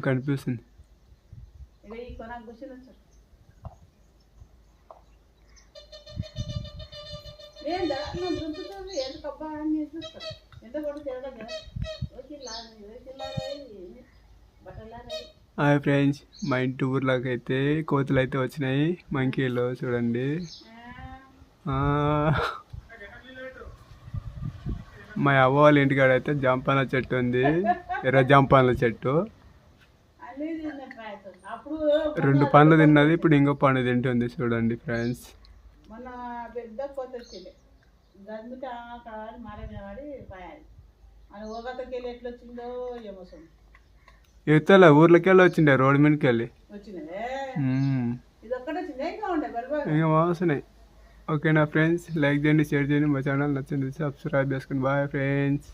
కనిపిస్తుంది. ఇక ఈ కొనాకు కూర్చొని వచ్చారు. నేను దాంట్లో దుంపుతుంది ఎందుకబ్బా అని చూస్తాను. ఎంత కూడా తిరగదు కదా. బట్టలారాయి హాయ్ ఫ్రెండ్స్, మా ఇంటి ఊర్లోకి అయితే కోతులు అయితే వచ్చినాయి. మంకీలు చూడండి. మా అవ్వ వాళ్ళ ఇంటికాడ అయితే జంపాల చెట్టు ఉంది, ఎర్ర జంపాల చెట్టు. అన్నీ తిన్న ప్రయత్నం అప్పుడు 2 పండ్లు తిన్నది, ఇప్పుడు ఇంకో పండు తింటుంది చూడండి ఫ్రెండ్స్. మొన్న పెద్ద కోత వచ్చింది. గందుక కావాలి మారేది వాడి పోయాలి. అని ఓగతకి వెళ్ళి ఎట్లా వచ్చిందో ఏమో ఇతల ఊర్లోకి వెళ్ళి వచ్చిండే, రోడ్డు మీదకి వెళ్ళి వచ్చినదే. ఇది ఒక్కటే వచ్చిందే ఇంకా ఉండే ఇంకా వస్తున్నాయి. ఓకేనా ఫ్రెండ్స్, లైక్ చేయండి, షేర్ చేయండి, మా ఛానల్ నచ్చింది సబ్స్క్రైబ్ చేసుకోండి. Bye friends.